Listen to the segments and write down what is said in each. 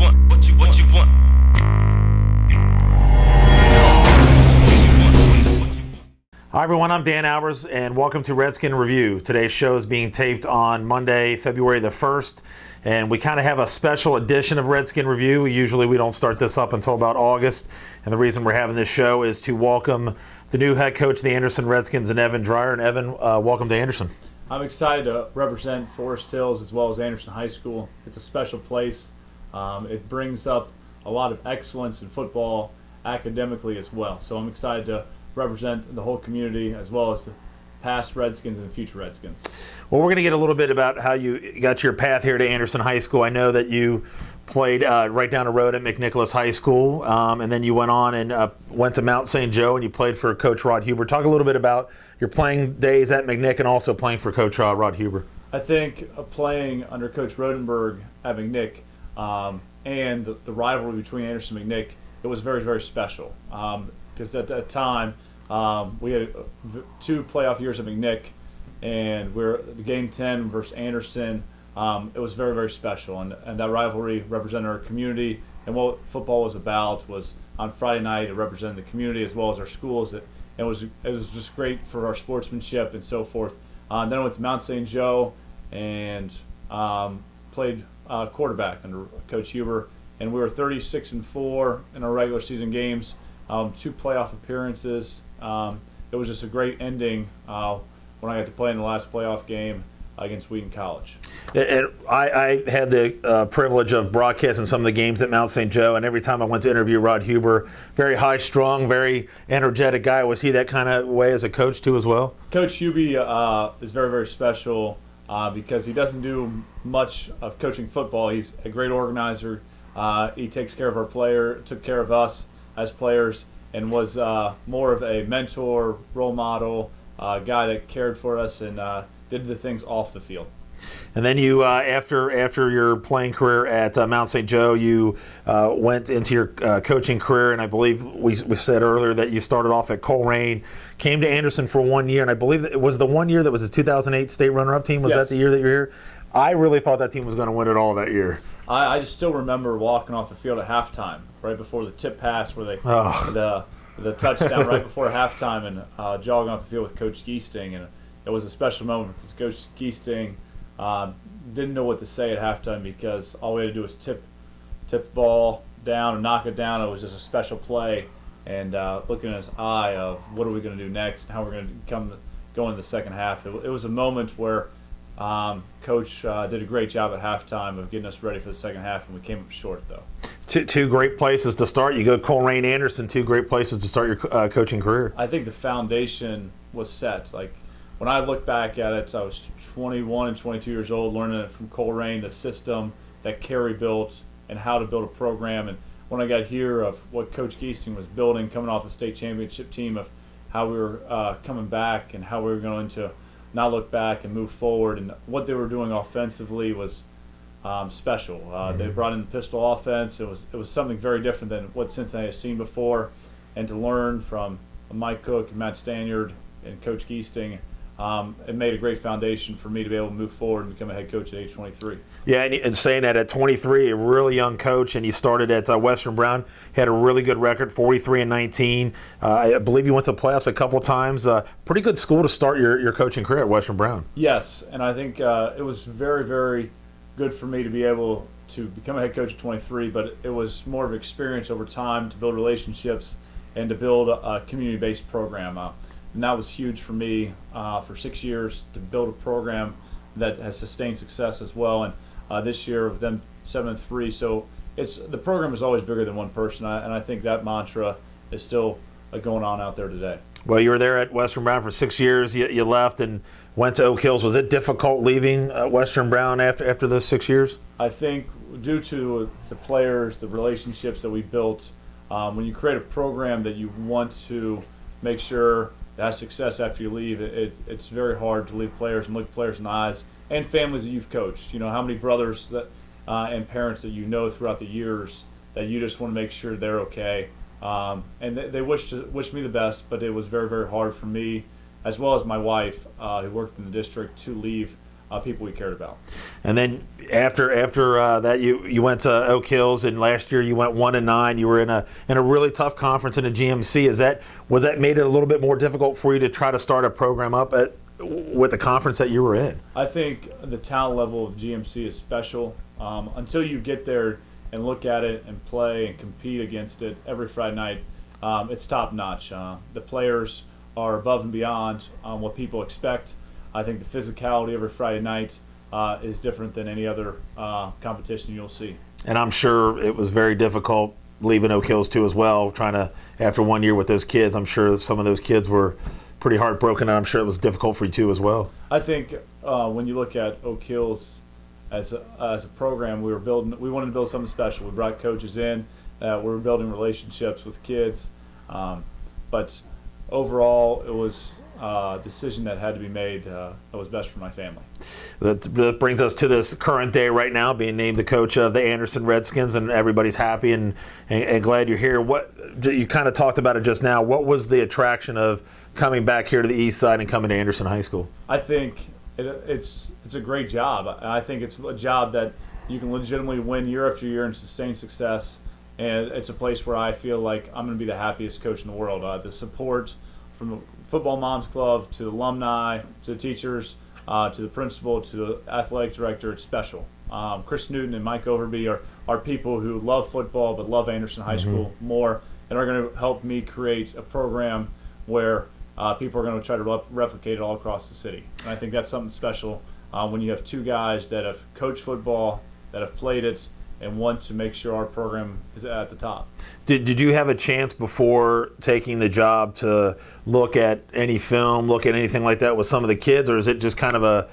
want. Hi everyone, I'm Dan Albers and welcome to Redskin Review. Today's show is being taped on Monday, February the 1st, and we kind of have a special edition of Redskin Review. Usually we don't start this up until about August, and the reason we're having this show is to welcome the new head coach of the Anderson Redskins, and Evan Dreyer. And Evan, welcome to Anderson. I'm excited to represent Forest Hills as well as Anderson High School. It's a special place. It brings up a lot of excellence in football academically as well. So I'm excited to represent the whole community as well as the past Redskins and the future Redskins. Well, we're going to get a little bit about how you got your path here to Anderson High School. I know that you played right down the road at McNicholas High School, and then you went on and went to Mount St. Joe and you played for Coach Rod Huber. Talk a little bit about your playing days at McNick and also playing for Coach Rod Huber. I think playing under Coach Rodenberg at McNick and the rivalry between Anderson and McNick, it was very, very special. Because at that time, we had 2 playoff years at McNick, and we're the game 10 versus Anderson. It was very, very special, and that rivalry represented our community, and what football was about was on Friday night it represented the community as well as our schools. It was just great for our sportsmanship and so forth. Then I went to Mount St. Joe and played quarterback under Coach Huber, and we were 36-4 in our regular season games. 2 playoff appearances. It was just a great ending when I got to play in the last playoff game against Wheaton College. And I had the privilege of broadcasting some of the games at Mount St. Joe, and every time I went to interview Rod Huber, very high-strung, very energetic guy. Was he that kind of way as a coach too as well? Coach Hubie is very, very special because he doesn't do much of coaching football. He's a great organizer. He takes care of our took care of us as players, and was more of a mentor, role model, guy that cared for us and did the things off the field. And then you, after your playing career at Mount St. Joe, you went into your coaching career, and I believe we said earlier that you started off at Colerain, came to Anderson for 1 year, and I believe it was the 1 year that was the 2008 state runner-up team. Was Yes. that the year that you were here? I really thought that team was going to win it all that year. I just still remember walking off the field at halftime, right before the tip pass, where the touchdown right before halftime, and jogging off the field with Coach Geesting, and it was a special moment because Coach Geesting didn't know what to say at halftime because all we had to do was tip the ball down and knock it down. It was just a special play, and looking in his eye of what are we going to do next and how we're going to go in the second half. It was a moment where Coach did a great job at halftime of getting us ready for the second half, and we came up short though. Two great places to start. You go Colerain, Anderson, 2 great places to start your coaching career. I think the foundation was set. Like when I look back at it, I was 21 and 22 years old, learning it from Colerain, the system that Kerry built and how to build a program. And when I got here of what Coach Geesting was building, coming off a state championship team, of how we were coming back and how we were going to not look back and move forward, and what they were doing offensively was special. They brought in the pistol offense. It was something very different than what Cincinnati has seen before, and to learn from Mike Cook and Matt Stanyard and Coach Geesting, it made a great foundation for me to be able to move forward and become a head coach at age 23. Yeah, and saying that at 23, a really young coach, and you started at Western Brown, had a really good record, 43-19. I believe you went to the playoffs a couple times. Pretty good school to start your coaching career at Western Brown. Yes, and I think it was very, very good for me to be able to become a head coach at 23, but it was more of experience over time to build relationships and to build a community-based program. And that was huge for me for 6 years to build a program that has sustained success as well. And this year with them 7-3, so the program is always bigger than one person, and I think that mantra is still going on out there today. Well, you were there at Western Brown for 6 years. You left and went to Oak Hills. Was it difficult leaving Western Brown after those 6 years? I think due to the players, the relationships that we built, when you create a program that you want to make sure that has success after you leave, it's very hard to leave players and look players in the eyes, and families that you've coached. You know, how many brothers that and parents that you know throughout the years that you just want to make sure they're okay. And they wished me the best, but it was very, very hard for me, as well as my wife, who worked in the district, to leave people we cared about. And then after that, you went to Oak Hills, and last year you went 1-9. You were in a really tough conference in the GMC. Was that made it a little bit more difficult for you to try to start a program up with the conference that you were in? I think the talent level of GMC is special. Until you get there and look at it and play and compete against it every Friday night, it's top notch. The players are above and beyond what people expect. I think the physicality every Friday night is different than any other competition you'll see. And I'm sure it was very difficult leaving Oak Hills too as well, trying to, after 1 year with those kids. I'm sure some of those kids were pretty heartbroken, and I'm sure it was difficult for you too as well. I think when you look at Oak Hills as a program, we wanted to build something special. We brought coaches in, we were building relationships with kids, but overall it was a decision that had to be made that was best for my family. That brings us to this current day right now, being named the coach of the Anderson Redskins, and everybody's happy and glad you're here. What you kind of talked about it just now. What was the attraction of coming back here to the East Side and coming to Anderson High School? I think it's a great job. I think it's a job that you can legitimately win year after year and sustain success. And it's a place where I feel like I'm going to be the happiest coach in the world. The support from the Football Moms Club to the alumni, to the teachers, to the principal, to the athletic director, it's special. Chris Newton and Mike Overby are people who love football but love Anderson High School more, and are going to help me create a program where people are going to try to replicate it all across the city. And I think that's something special when you have two guys that have coached football, that have played it, and want to make sure our program is at the top. Did you have a chance before taking the job to look at any film, look at anything like that with some of the kids, or is it just kind of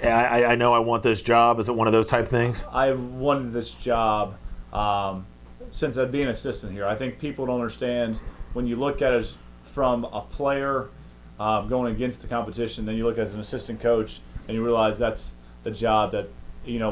I know I want this job? Is it one of those type things? I wanted this job since I've been an assistant here. I think people don't understand when you look at it from a player going against the competition, then you look as an assistant coach and you realize that's the job that,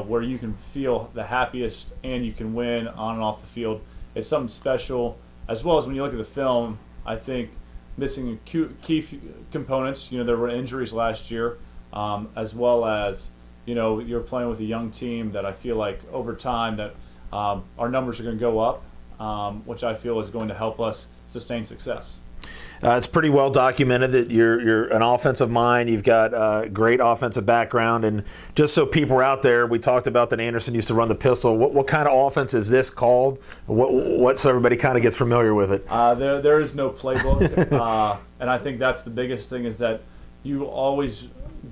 where you can feel the happiest and you can win on and off the field. It's something special, as well as when you look at the film. I think missing key components. There were injuries last year, as well as you're playing with a young team that I feel like over time that our numbers are going to go up, which I feel is going to help us sustain success. It's pretty well documented that you're an offensive mind. You've got a great offensive background, and just so people are out there, we talked about that Anderson used to run the pistol. What kind of offense is this called? What so everybody kind of gets familiar with it? There is no playbook, and I think that's the biggest thing is that you always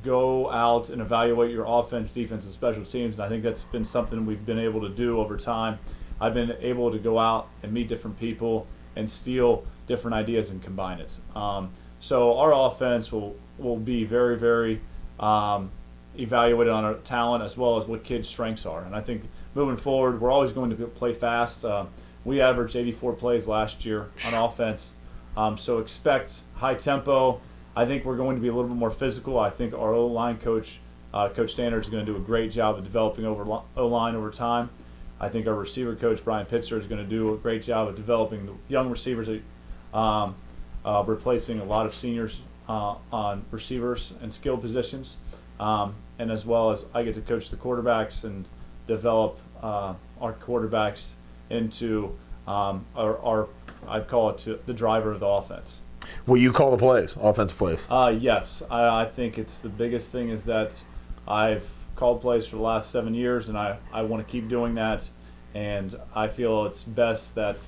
go out and evaluate your offense, defense, and special teams, and I think that's been something we've been able to do over time. I've been able to go out and meet different people and steal different ideas and combine it. So our offense will be very, very evaluated on our talent as well as what kids' strengths are. And I think moving forward, we're always going to play fast. We averaged 84 plays last year on offense, so expect high tempo. I think we're going to be a little bit more physical. I think our O-line coach, Coach Standard, is going to do a great job of developing O-line over time. I think our receiver coach, Brian Pitzer, is going to do a great job of developing the young receivers, replacing a lot of seniors on receivers and skill positions. And as well as I get to coach the quarterbacks and develop our quarterbacks into I'd call it the driver of the offense. Will you call the plays, offensive plays? Yes. I think it's the biggest thing is that I've called plays for the last 7 years, and I want to keep doing that. And I feel it's best that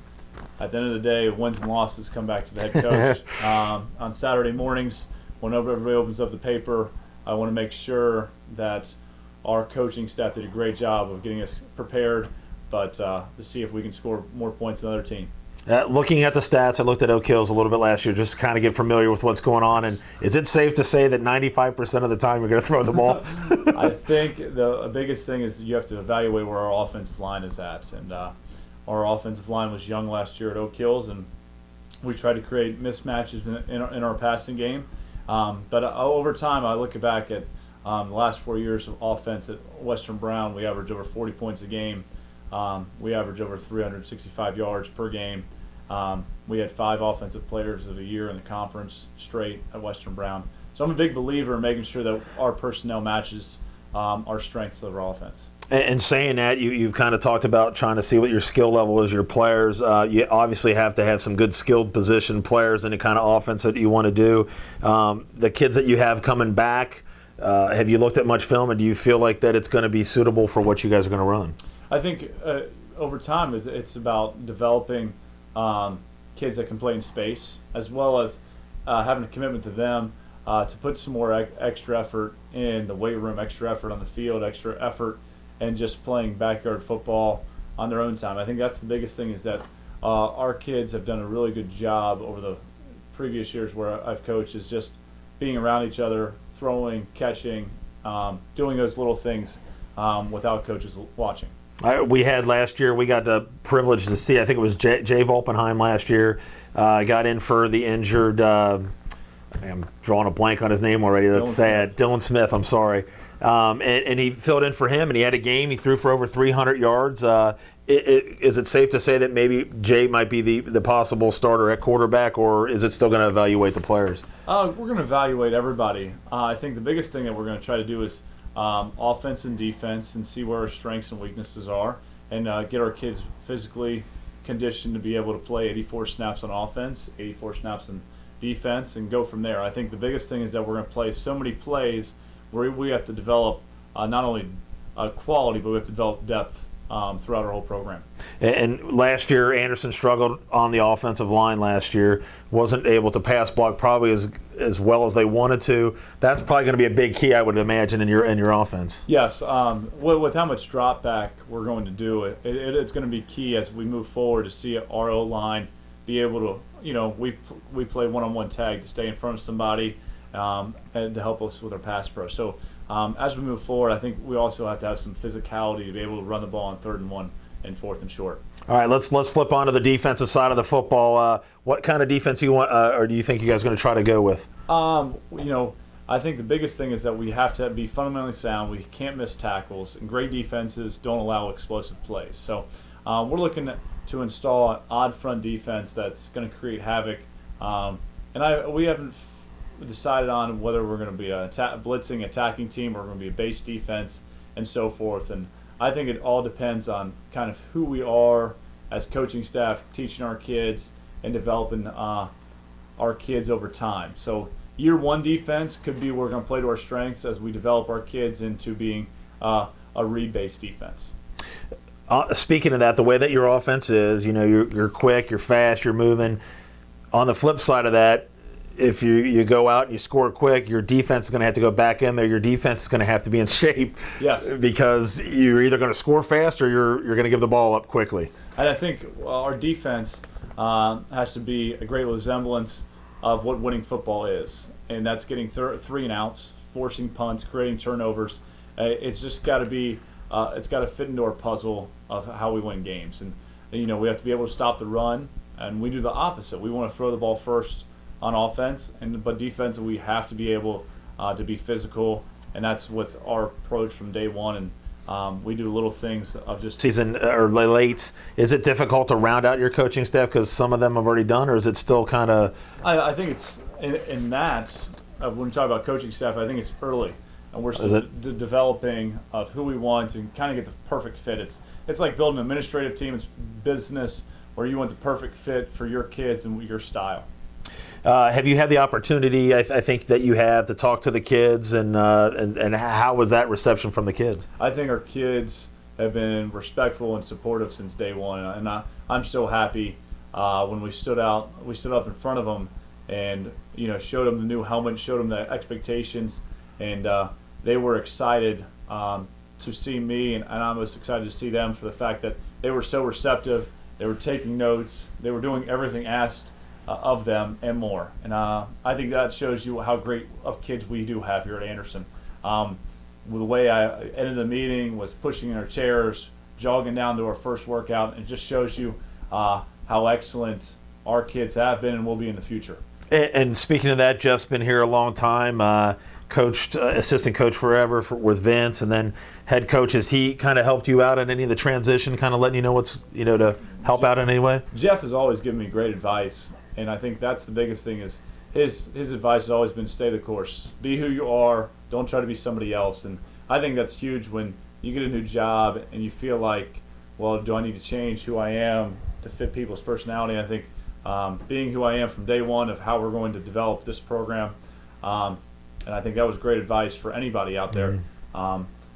at the end of the day, wins and losses come back to the head coach. On Saturday mornings, whenever everybody opens up the paper, I want to make sure that our coaching staff did a great job of getting us prepared, but to see if we can score more points than the other team. Looking at the stats, I looked at Oak Hills a little bit last year, just to kind of get familiar with what's going on. And is it safe to say that 95% of the time you're going to throw the ball? I think the biggest thing is you have to evaluate where our offensive line is at. And our offensive line was young last year at Oak Hills, and we tried to create mismatches in our passing game. But over time, I look back at the last 4 years of offense at Western Brown. We average over 40 points a game. We average over 365 yards per game. We had 5 offensive players of the year in the conference straight at Western Brown. So I'm a big believer in making sure that our personnel matches our strengths of our offense. And saying that, you've kind of talked about trying to see what your skill level is, your players. You obviously have to have some good skilled position players in the kind of offense that you want to do. The kids that you have coming back, have you looked at much film, and do you feel like that it's going to be suitable for what you guys are going to run? I think over time it's about developing kids that can play in space, as well as having a commitment to them to put some more extra effort in the weight room, extra effort on the field, extra effort and just playing backyard football on their own time. I think that's the biggest thing, is that our kids have done a really good job over the previous years where I've coached, is just being around each other, throwing, catching, doing those little things without coaches watching. We had last year, we got the privilege to see, I think it was Jay Volpenheim last year, got in for the injured, I'm drawing a blank on his name already, that's sad. Dylan Smith, I'm sorry. And he filled in for him, and he had a game. He threw for over 300 yards. Is it safe to say that maybe Jay might be the possible starter at quarterback, or is it still going to evaluate the players? We're going to evaluate everybody. I think the biggest thing that we're going to try to do is offense and defense, and see where our strengths and weaknesses are, and get our kids physically conditioned to be able to play 84 snaps on offense, 84 snaps on defense, and go from there. I think the biggest thing is that we're going to play so many plays where we have to develop not only quality, but we have to develop depth throughout our whole program. And last year, Anderson struggled on the offensive line last year, wasn't able to pass block probably as well as they wanted to. That's probably going to be a big key, I would imagine, in your offense. Yes, with how much drop back we're going to do, it's going to be key as we move forward to see our O-line be able to, we play one-on-one tag to stay in front of somebody, and to help us with our pass pro. So as we move forward, I think we also have to have some physicality to be able to run the ball on 3rd and 1 and 4th and short. All right, let's flip on to the defensive side of the football. What kind of defense do you want, or do you think you guys are going to try to go with? I think the biggest thing is that we have to be fundamentally sound. We can't miss tackles, and great defenses don't allow explosive plays. So we're looking to install an odd front defense that's going to create havoc. We haven't decided on whether we're going to be a blitzing, attacking team, or we're going to be a base defense, and so forth. And I think it all depends on kind of who we are as coaching staff, teaching our kids and developing our kids over time. So year one defense could be we're going to play to our strengths as we develop our kids into being a read-based defense. Speaking of that, the way that your offense is, you're quick, you're fast, you're moving. On the flip side of that, if you go out and you score quick, your defense is going to have to go back in there. Your defense is going to have to be in shape. Yes. Because you're either going to score fast or you're going to give the ball up quickly. And I think our defense has to be a great resemblance of what winning football is. And that's getting 3 and outs, forcing punts, creating turnovers. It's just got to be, it's got to fit into our puzzle of how we win games. And, we have to be able to stop the run, and we do the opposite. We want to throw the ball first on offense, but defense we have to be able to be physical, and that's with our approach from day one. And we do little things of just season or late. Is it difficult to round out your coaching staff because some of them have already done, or is it still kind of? I think it's in that when we talk about coaching staff, I think it's early, and we're still developing of who we want and kind of get the perfect fit. It's like building an administrative team. It's business where you want the perfect fit for your kids and your style. Have you had the opportunity, I think, that you have to talk to the kids, and how was that reception from the kids? I think our kids have been respectful and supportive since day one, and I'm so happy when we stood up in front of them and showed them the new helmet, showed them the expectations, and they were excited to see me, and I was excited to see them for the fact that they were so receptive. They were taking notes. They were doing everything asked of them and more. And I think that shows you how great of kids we do have here at Anderson. The way I ended the meeting was pushing in our chairs, jogging down to our first workout, and it just shows you how excellent our kids have been and will be in the future. And speaking of that, Jeff's been here a long time, coached, assistant coach forever with Vince, and then head coach. Has he kind of helped you out in any of the transition, kind of letting you know what's, to help out in any way? Jeff has always given me great advice. And I think that's the biggest thing is his advice has always been stay the course, be who you are, don't try to be somebody else. And I think that's huge when you get a new job and you feel like, well, do I need to change who I am to fit people's personality? I think being who I am from day one of how we're going to develop this program, and I think that was great advice for anybody out there.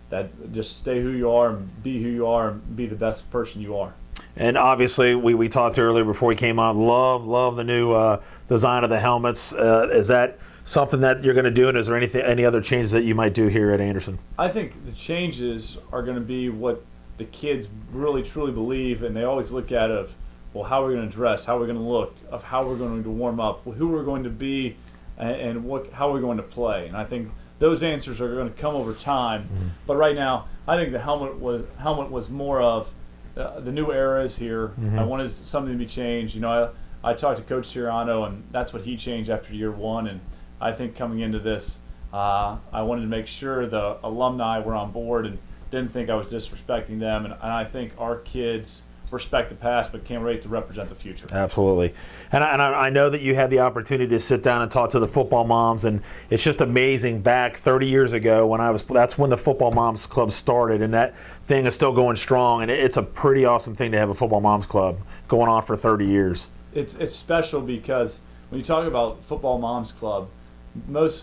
That just stay who you are and be who you are and be the best person you are. And obviously, we talked earlier before we came on. Love the new design of the helmets. Is that something that you're going to do? And is there any other changes that you might do here at Anderson? I think the changes are going to be what the kids really truly believe, and they always look at of, well, how are we going to dress, how are we going to look, of how we're going to warm up, who we're going to be, and how we're going to play. And I think those answers are going to come over time. But right now, I think the helmet was more of the new era is here. I wanted something to be changed. You know, I talked to Coach Siriano, and that's what he changed after year one. And I think coming into this, I wanted to make sure the alumni were on board and didn't think I was disrespecting them. And I think our kids respect the past but can't wait to represent the future. Absolutely. And I know that you had the opportunity to sit down and talk to the football moms, and it's just amazing. Back 30 years ago that's when the Football Moms Club started, and that thing is still going strong, and it's a pretty awesome thing to have a Football Moms Club going on for 30 years. It's special because when you talk about Football Moms Club,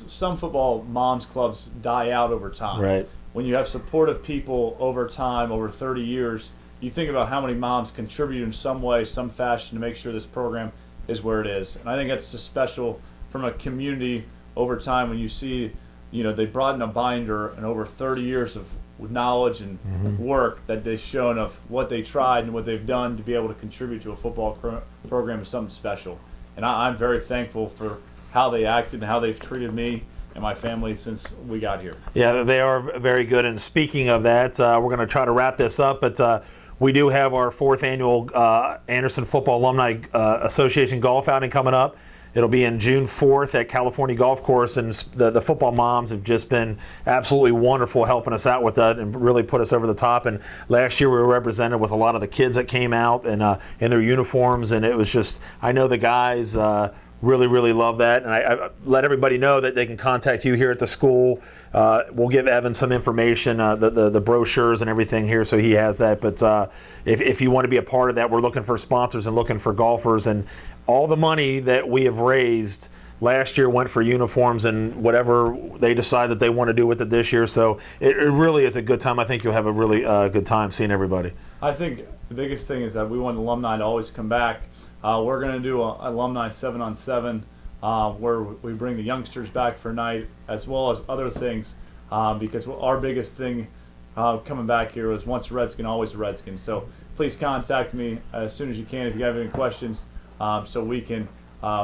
some football moms clubs die out over time. Right. When you have supportive people over time, over 30 years, you think about how many moms contribute in some way, some fashion to make sure this program is where it is. And I think that's just special from a community over time when you see, you know, they brought in a binder and over 30 years of knowledge and work that they've shown of what they tried and what they've done to be able to contribute to a football program is something special. And I'm very thankful for how they acted and how they've treated me and my family since we got here. Yeah, they are very good. And speaking of that, we're going to try to wrap this up, but we do have our 4th annual Anderson Football Alumni Association golf outing coming up. It'll be in June 4th at California Golf Course, and the football moms have just been absolutely wonderful helping us out with that and really put us over the top. And last year we were represented with a lot of the kids that came out and in their uniforms, and it was just, I know the guys really love that. And I let everybody know that they can contact you here at the school. We'll give Evan some information, the brochures and everything here, so he has that. But if you want to be a part of that, we're looking for sponsors and looking for golfers. And all the money that we have raised last year went for uniforms and whatever they decide that they want to do with it this year. So it really is a good time. I think you'll have a really good time seeing everybody. I think the biggest thing is that we want alumni to always come back. We're going to do an alumni 7-on-7 where we bring the youngsters back for a night as well as other things because our biggest thing coming back here is once a Redskin, always a Redskin. So please contact me as soon as you can if you have any questions so we can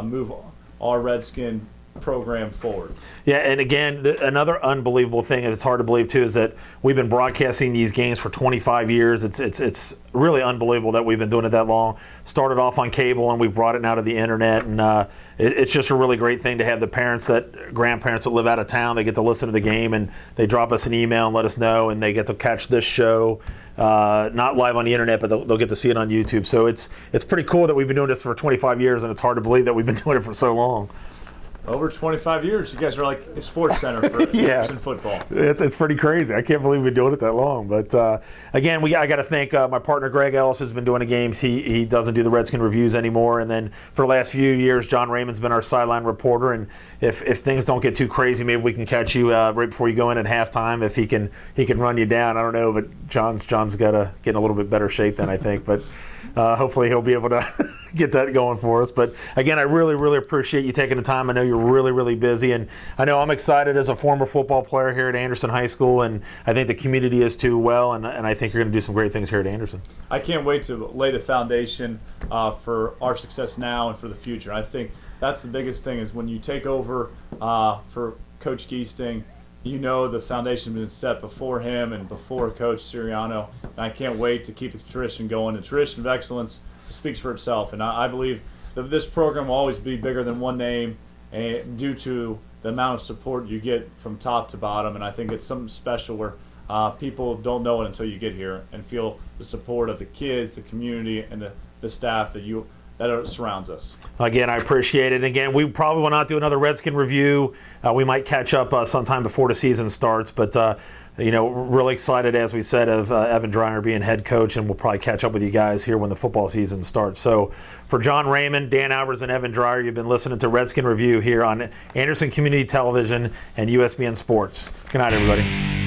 move our Redskin program forward. Yeah, and again, another unbelievable thing, and it's hard to believe too, is that we've been broadcasting these games for 25 years. It's really unbelievable that we've been doing it that long. Started off on cable, and we've brought it now to the internet, and it's just a really great thing to have the grandparents that live out of town. They get to listen to the game, and they drop us an email and let us know, and they get to catch this show. Not live on the internet, but they'll get to see it on YouTube. So it's pretty cool that we've been doing this for 25 years, and it's hard to believe that we've been doing it for so long. Over 25 years, you guys are like a sports center for Anderson football. It's pretty crazy. I can't believe we've been doing it that long. But again, I got to thank my partner Greg Ellis has been doing the games. He doesn't do the Redskin reviews anymore. And then for the last few years, John Raymond's been our sideline reporter. And if things don't get too crazy, maybe we can catch you right before you go in at halftime. If he can run you down, I don't know. But John's got to get in a little bit better shape than I think. But hopefully he'll be able to get that going for us. But again, I really appreciate you taking the time. I know you're really busy, and I know I'm excited as a former football player here at Anderson High School, and I think the community is too well, and I think you're going to do some great things here at Anderson. I can't wait to lay the foundation for our success now and for the future. I think that's the biggest thing is when you take over for Coach Giesting, you know the foundation has been set before him and before Coach Siriano, and I can't wait to keep the tradition going. The tradition of excellence speaks for itself, and I believe that this program will always be bigger than one name due to the amount of support you get from top to bottom, and I think it's something special where people don't know it until you get here and feel the support of the kids, the community, and the staff that that surrounds us. Again, I appreciate it. Again, we probably will not do another Redskin review. We might catch up sometime before the season starts, but really excited, as we said, of Evan Dreyer being head coach, and we'll probably catch up with you guys here when the football season starts. So for John Raymond, Dan Albers, and Evan Dreyer, you've been listening to Redskin Review here on Anderson Community Television and USBN Sports. Good night, everybody.